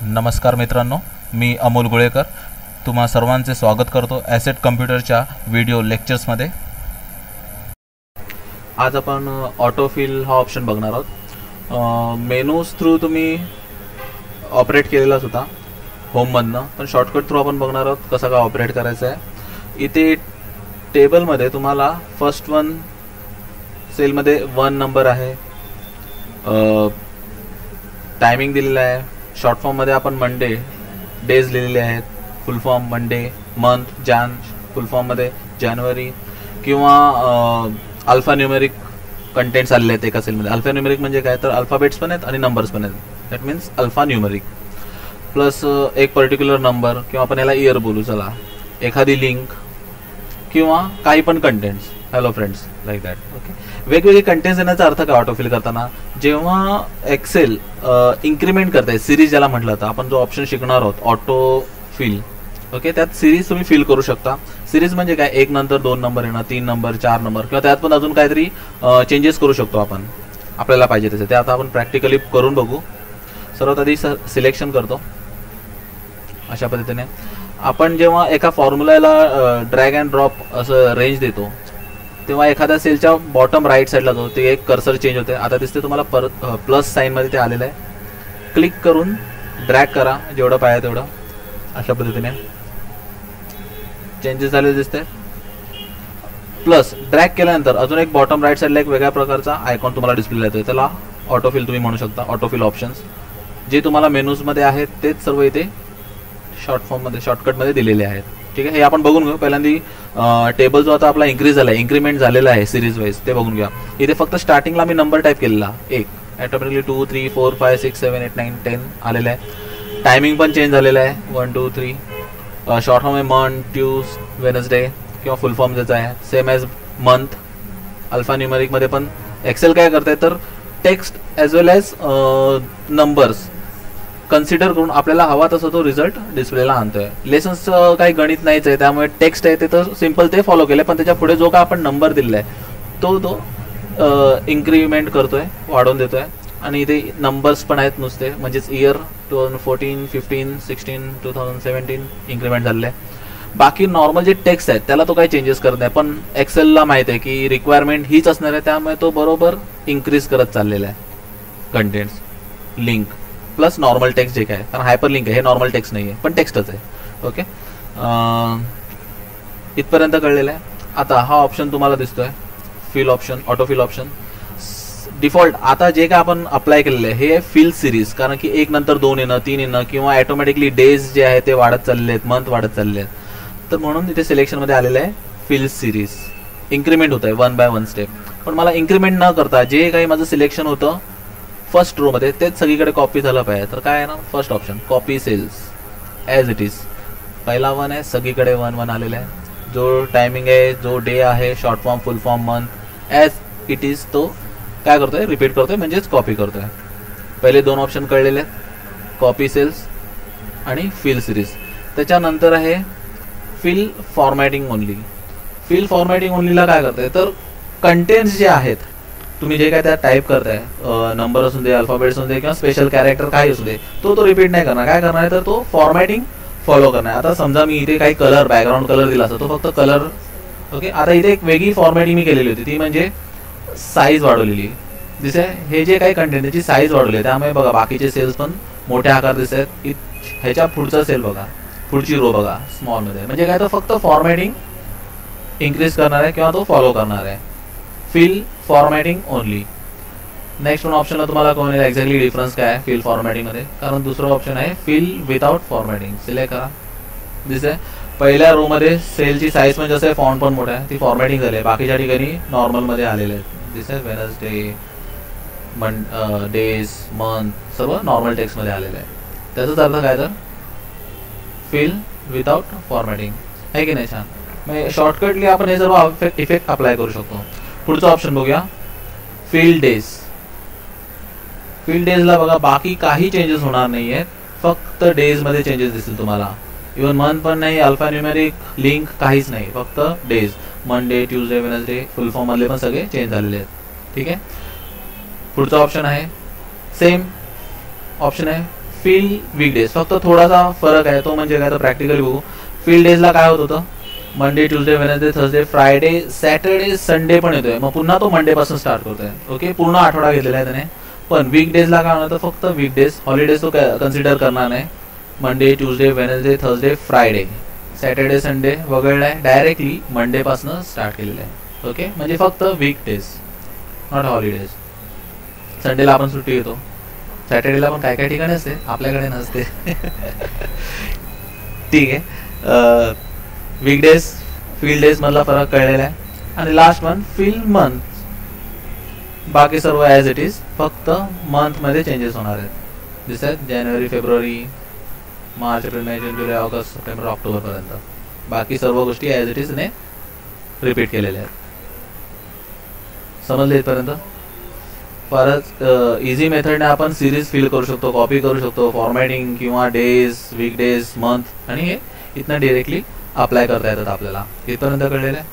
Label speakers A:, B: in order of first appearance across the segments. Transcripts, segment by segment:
A: नमस्कार मित्रांनो, मी अमोल गुळेकर तुम्हा सर्वांचे स्वागत करतो ॲसेट कम्प्युटरच्या व्हिडिओ लेक्चर्समध्ये। आज आपण ऑटोफिल हा ऑप्शन बघणार आहोत। मेनूज थ्रू तुम्ही ऑपरेट केलेलाच होता होममधनं, पण शॉर्टकट थ्रू आपण बघणार आहोत कसा काय ऑपरेट करायचा आहे। इथे टेबलमध्ये तुम्हाला फर्स्ट वन सेलमध्ये 1 नंबर आहे, टायमिंग दिलेला आहे। शॉर्ट फॉर्ममध्ये आपण मंडे डेज लिहिलेले आहेत, full form Monday, month Jan, full फॉर्ममध्ये जानेवारी, किंवा अल्फा न्यूमेरिक कंटेंट्स आलेले आहेत एका सेलमध्ये। अल्फा न्यूमेरिक म्हणजे काय तर अल्फाबेट्स पण आहेत आणि नंबर्स पण आहेत, that means alpha numeric plus एक पर्टिक्युलर नंबर, किंवा आपण याला इयर बोलू चला, एखादी लिंक किंवा काही पण contents, hello friends like that. Okay, वेगवेगळे कंटेंट्स येण्याचा अर्थ काय ऑटोफिल करताना, जेव्हा एक्सेल इन्क्रीमेंट करताय सिरीज ज्याला म्हटलं तर आपण जो ऑप्शन शिकणार आहोत ऑटोफिल, ओके, त्यात सिरीज तुम्ही फिल करू शकता। सिरीज म्हणजे काय, 1 नंतर 2 नंबर येणं, 3 नंबर 4 नंबर, किंवा त्यात पण अजून काहीतरी चेंजेस करू शकतो आपण आपल्याला पाहिजे तसे। ते आता आपण प्रॅक्टिकली करून बघू। सर्वात आधी सिलेक्शन करतो अशा पद्धतीने। आपण जेव्हा एका फॉर्म्युलाला ड्रॅग अँड ड्रॉप असं रेंज देतो तेव्हा एखाद्या सेलच्या बॉटम राईट साईडला जो ते एक कर्सर चेंज होते। आता दिसते तुम्हाला प्लस साईनमध्ये ते आलेलं आहे। क्लिक करून ड्रॅग करा जेवढं पाहिजे तेवढं, अशा पद्धतीने चेंजेस झालेले दिसते। प्लस ड्रॅग केल्यानंतर अजून एक बॉटम राईट साईडला एक वेगळ्या प्रकारचा आयकॉन तुम्हाला डिस्प्लेला येतो, त्याला ऑटोफिल तुम्ही म्हणू शकता। ऑटोफिल ऑप्शन्स जे तुम्हाला मेनूजमध्ये आहेत तेच सर्व इथे शॉर्ट फॉर्ममध्ये शॉर्टकटमध्ये दिलेले आहेत। ठीक आहे, हे आपण बघून घेऊ। पहिल्यांदा टेबल जो आता आपला इन्क्रीज झाला आहे, इन्क्रीमेंट झालेला आहे सिरीज वाईज, ते बघून घ्या। इथे फक्त स्टार्टिंगला मी नंबर टाईप केलेला 1, ऑटोमॅटिकली 2 3 4 5 6 7 8 9 10 आलेला आहे। टायमिंग पण चेंज झालेला आहे 1 2 3। शॉर्ट फॉर्म आहे मंथ, ट्यूज, वेनसडे, किंवा फुल फॉर्म ज्याचा आहे सेम ॲज मंथ। अल्फा न्यूमेरिकमध्ये पण एक्सेल काय करते तर टेक्स्ट ॲज वेल ॲज नंबर्स कन्सिडर करून आपल्याला हवा तसा तो रिझल्ट डिस्प्लेला आणतोय। लेसन्सचं काही गणित नाहीच आहे, त्यामुळे टेक्स्ट आहे ते तर सिम्पल ते फॉलो केलं, पण त्याच्या पुढे जो काय आपण नंबर दिलेला आहे तो इन्क्रीमेंट करतोय, वाढवून देतोय। आणि इथे नंबर्स पण आहेत नुसते, म्हणजेच इयर 2014 15 16 2017 इन्क्रीमेंट झालेलं आहे। बाकी नॉर्मल जे टेक्स्ट आहेत त्याला तो काही चेंजेस करत नाही, पण एक्सेलला माहित आहे की रिक्वायरमेंट हीच असणार आहे, त्यामुळे तो बरोबर इन्क्रीज करत चाललेला आहे contents, link plus normal text जे काय, कारण हायपर लिंक आहे, हे नॉर्मल टेक्स्ट नाही आहे पण टेक्स्टच आहे। ओके, इथपर्यंत कळलेलं आहे। आता हा ऑप्शन तुम्हाला दिसतोय fill option, autofill option default. आता जे काय आपण अप्लाय केलेलं आहे हे फिल सिरीज, कारण की 1 नंतर 2 येणं, 3 येणं, किंवा ऑटोमॅटिकली डेज जे आहे ते वाढत चाललेले आहेत, मंथ वाढत चालले आहेत, तर म्हणून इथे सिलेक्शनमध्ये आलेलं आहे फिल सिरीज। इन्क्रीमेंट होत आहे 1 बाय 1 स्टेप, पण मला इन्क्रीमेंट न करता जे काही माझं सिलेक्शन होतं फर्स्ट रो मध्ये तेच सगळीकडे कॉपी झालं पाहिजे, तर काय आहे ना, first option copy cells as it is. पहिला 1 आहे, सगळीकडे 1 1 आलेला आहे। जो टायमिंग आहे, जो डे आहे, short form full form month as it is, तो काय करतोय रिपीट करतोय, म्हणजेच कॉपी करतोय। पहिले 2 ऑप्शन कळलेले आहेत, कॉपी सेल्स आणि फिल सिरीज। त्याच्यानंतर आहे fill formatting only. Fill formatting ओनलीला काय करतोय तर कंटेंट्स जे आहेत तुम्ही जे काय त्यात टाईप करताय, नंबर असू दे, अल्फाबेट्स असू दे, किंवा स्पेशल कॅरेक्टर काही असू दे, तो रिपीट नाही करणार। काय करणार आहे तर तो फॉर्मॅटिंग फॉलो करणार। आता समजा मी इथे काही कलर, बॅकग्राऊंड कलर दिला असता, तो फक्त कलर, ओके। आता इथे एक वेगळी फॉर्मॅटिंग मी केलेली होती, ती म्हणजे साईज वाढवलेली दिसे। हे जे काही कंटेंट त्याची साईज वाढवली आहे, त्यामुळे बघा बाकीचे सेल्स पण मोठे आकार दिसत आहेत। ह्याच्या पुढचा सेल बघा, पुढची रो बघा स्मॉलमध्ये, म्हणजे काय तर फक्त फॉर्मॅटिंग इन्क्रीज करणार आहे किंवा तो फॉलो करणार आहे। Fill formatting only. Next one ऑप्शनला तुम्हाला कळेल एक्झॅक्टली डिफरन्स काय आहे फिल फॉर्मॅटिंगमध्ये, कारण दुसरं ऑप्शन आहे फिल विदाउट फॉर्मॅटिंग। सिलेक्ट करा, दिसते पहिल्या रो मध्ये सेलची साईज पण जसं फॉन्ट पण मोठा आहे, ती फॉर्मॅटिंग झाली आहे। बाकीच्या ठिकाणी नॉर्मलमध्ये आलेले आहेत, दिसते वेनसडे, डेज, मंथ सर्व नॉर्मल टेक्स्टमध्ये आलेलं आहे। त्याचाच अर्थ काय तर फिल विदाउट फॉर्मॅटिंग आहे की नाही, छान। मग शॉर्टकटली आपण हे सर्व इफेक्ट अप्लाय करू शकतो। पुढचा ऑप्शन बघूया, फिल डेज। फिल डेजला बघा बाकी काही चेंजेस होणार नाही आहेत, फक्त डेज मध्ये चेंजेस दिसतील तुम्हाला। इव्हन मंथ पण नाही, अल्फा न्यूमेरिक लिंक काहीच नाही, फक्त डेज, मंडे, ट्यूजडे, वेनसडे, फुल फॉर्म मधले पण सगळे चेंज झालेले आहेत। ठीक आहे, पुढचा ऑप्शन आहे सेम ऑप्शन आहे फिल वीकडेज, फक्त थोडासा फरक आहे, तो म्हणजे काय तर प्रॅक्टिकली बघू. फिल डेजला काय होत होतं, Monday Tuesday Wednesday Thursday Friday Saturday Sunday पण येतोय, मग पुन्हा तो मंडे पासून स्टार्ट करतोय. ओके, पूर्ण आठवडा घेतलेला आहे त्याने. पण वीकडेजला काय होतं, फक्त वीकडेज, हॉलिडेज तो कन्सिडर करणार नाही. Monday Tuesday Wednesday Thursday Friday Saturday Sunday वगळलाय, डायरेक्टली मंडे पासून स्टार्ट केलेलं आहे. ओके, म्हणजे फक्त वीकडेज, नॉट हॉलिडेज. संडेला आपण सुट्टी घेतो, सॅटर्डेला पण काय काय ठिकाणी असते, आपल्याकडे नसते. ठीक आहे, वीकडेज फील्ड डेज मधला फरक कळलेला आहे. आणि लास्ट वन फील मंथ, बाकी सर्व ॲज इट इज, फक्त मंथ मध्ये चेंजेस होणार आहेत. दिस आहेत जानेवारी फेब्रुवारी मार्च एप्रिल मे जून जुलै ऑगस्ट सप्टेंबर ऑक्टोबर पर्यंत, बाकी सर्व गोष्टी ॲज इट इज ने रिपीट केलेल्या आहेत. समजले इथपर्यंत? फारच इझी मेथडने आपण सिरीज फिल करू शकतो, कॉपी करू शकतो, फॉर्मॅटिंग किंवा डेज, वीकडेज, मंथ, आणि हे इथनं डिरेक्टली अप्लाय करता येतात आपल्याला. इथपर्यंत कळलेलं आहे.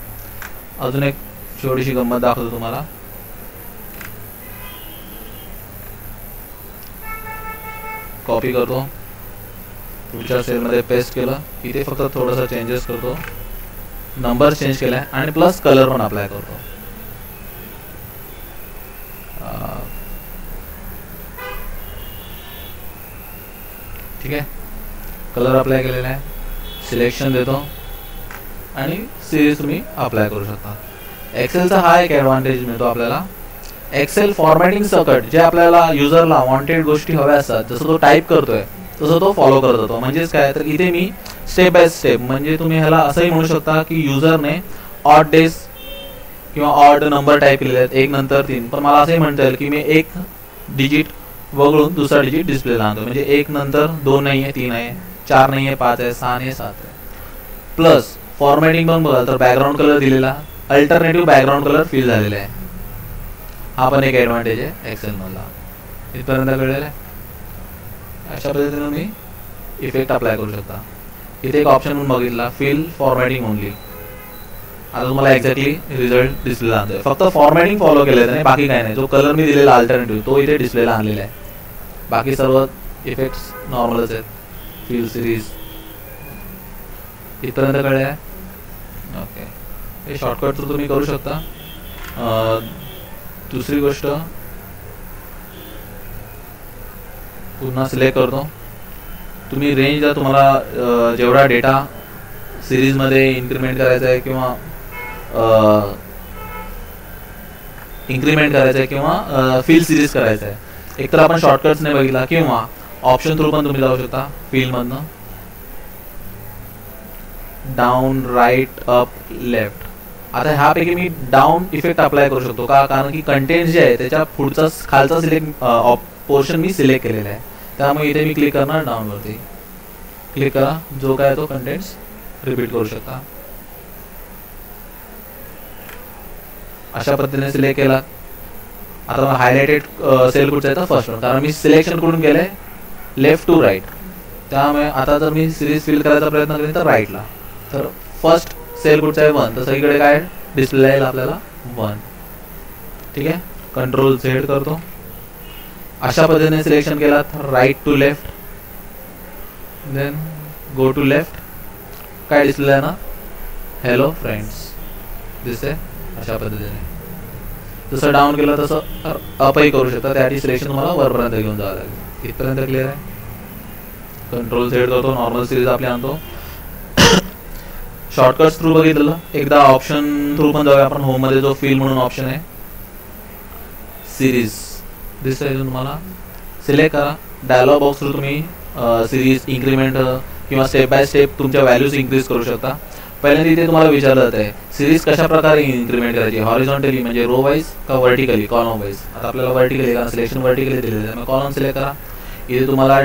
A: अजून एक छोटीशी गंमत दाखवतो तुम्हाला. कॉपी करतो, पुढच्या सेलमध्ये पेस्ट केलं, इथे फक्त थोडंसं चेंजेस करतो, नंबर चेंज केलाय आणि प्लस कलर पण अप्लाय करतो. ठीक आहे, कलर अप्लाय केलेला आहे, सिलेक्शन देतो आणि सिरीज तुम्ही अप्लाय करू शकता. एक्सेलचा हा एक ॲडव्हान्टेज मिळतो आपल्याला. एक्सेल फॉर्मॅटिंग सकट जे आपल्याला युजरला वॉन्टेड गोष्टी हव्या असतात, जसं तो टाईप करतोय तसं तो फॉलो करत होतो. म्हणजेच काय, तर इथे मी स्टेप बाय स्टेप, म्हणजे तुम्ही ह्याला असंही म्हणू शकता की युजरने ऑड डेज किंवा ऑड नंबर टाईप केलेले आहेत, 1 नंतर 3, पण मला असंही म्हणता येईल की मी 1 डिजिट वगळून दुसरा डिजिट डिस्प्लेला आणतो. म्हणजे 1 नंतर 2 नाही आहे, 3 आहे, 4 नाही आहे, 5 आहे, 6 नाही आहे, 7 आहे. प्लस फॉर्मॅटिंग पण बघाल तर बॅकग्राऊंड कलर दिलेला, अल्टरनेटिव्ह बॅकग्राऊंड कलर फिल झालेला आहे. हा पण एक ॲडव्हान्टेज आहे एक्सेल मधला. इथपर्यंत कळलेलं आहे. अशा पद्धतीने मी इफेक्ट अप्लाय करू शकता. इथे एक ऑप्शन म्हणून बघितला, फिल फॉर्मॅटिंग ओनली. आता तुम्हाला एक्झॅक्टली रिझल्ट डिस्प्लेला आणतोय, फक्त फॉर्मॅटिंग फॉलो केलेलं नाही, बाकी काय नाही. जो कलर मी दिलेला अल्टरनेटिव्ह तो इथे डिस्प्लेला आणलेला आहे, बाकी सर्व इफेक्ट्स नॉर्मलच आहेत. फिल सिरीज इथपर्यंत कळले आहे. ओके, हे शॉर्टकट तर तुम्ही करू शकता. दुसरी गोष्ट, पुन्हा सिलेक्ट करतो. तुम्ही रेंजला तुम्हाला जेवढा डेटा सिरीजमध्ये इन्क्रीमेंट करायचा आहे किंवा इन्क्रीमेंट करायचं आहे किंवा फिल सिरीज करायचं आहे, एकतर आपण शॉर्टकट्सने बघितला किंवा ऑप्शन थ्रू पण तुम्ही जाऊ शकता. फिलमधनं डाऊन, राईट, अप, लेफ्ट. आता ह्यापैकी मी डाऊन इफेक्ट अप्लाय करू शकतो का, कारण की कंटेंट जे आहे त्याच्या पुढचा खालचा सिलेक्ट पोर्शन मी सिलेक्ट केलेला आहे. त्यामुळे इथे मी क्लिक करणार, डाऊनवरती क्लिक करा, जो काय तो कंटेंट्स रिपीट करू शकता. अशा पद्धतीने सिलेक्ट केला. आता हायलाइटेड सेल कुठचा आहे तर फर्स्ट वन, कारण मी सिलेक्शन करून गेले लेफ्ट टू राईट. त्यामुळे आता जर मी सिरीज फिल करायचा प्रयत्न करेन तर राईटला, तर फर्स्ट सेल कुठचा आहे 1, तर सगळीकडे काय डिस्प्ले येईल आपल्याला 1. ठीक आहे, कंट्रोल झेड करतो. अशा पद्धतीने सिलेक्शन केला तर right to left, then go to left. काय डिस्प्ले आहे ना, हॅलो फ्रेंड्स दिसते. अशा पद्धतीने जसं डाऊन केलं तसं अपही करू शकता. त्यासाठी सिलेक्शन तुम्हाला वरपर्यंत घेऊन जावं लागेल. इथपर्यंत क्लिअर आहे. कंट्रोल झेड करतो, नॉर्मल सिरीज आपली आणतो. शॉर्टकट्स थ्रू बघितलं, एकदा ऑप्शन थ्रू पण जाऊया आपण. होम मध्ये जो फिल म्हणून ऑप्शन आहे, सिरीज दिसतंय तुम्हाला, सिलेक्ट करा. डायलॉग बॉक्स थ्रू तुम्ही सिरीज इन्क्रीमेंट किंवा स्टेप बाय स्टेप तुमच्या व्हॅल्यूज इन्क्रीज करू शकता. पहिल्यांदा इथे तुम्हाला विचारलं जात आहे सिरीज कशा प्रकारे इन्क्रीमेंट करायची, हॉरिझॉन्टली म्हणजे रो वाईज का व्हर्टिकली, कॉलम वाईज. आता आपल्याला व्हर्टिकली, कारण सिलेक्शन व्हर्टिकली दिलेलं आहे, कॉलम सिलेक्ट करा. इथे तुम्हाला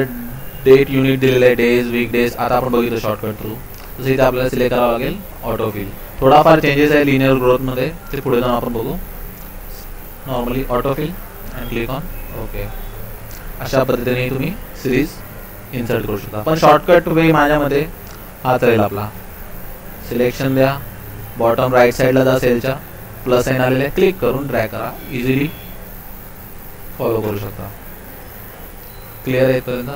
A: डेट युनिट दिलेलं आहे, डेज, वीक डेज. आता आपण बघितलं शॉर्टकट थ्रू, तसं इथे आपल्याला सिलेक्ट करावं लागेल ऑटोफिल. थोडाफार चेंजेस आहे लिनियर ग्रोथमध्ये, ते पुढे जाऊन आपण बघू. Normally autofill and click on okay. अशा पद्धतीने तुम्ही सिरीज इन्सर्ट करू शकता. पण शॉर्टकट वे माझ्यामध्ये हाच राहील आपला. सिलेक्शन द्या, बॉटम राईट साईडला जा, सेलच्या प्लस साइन आलेले, क्लिक करून ड्रॅग करा, इझिली फॉलो करू शकता. क्लिअर आहे इथपर्यंत?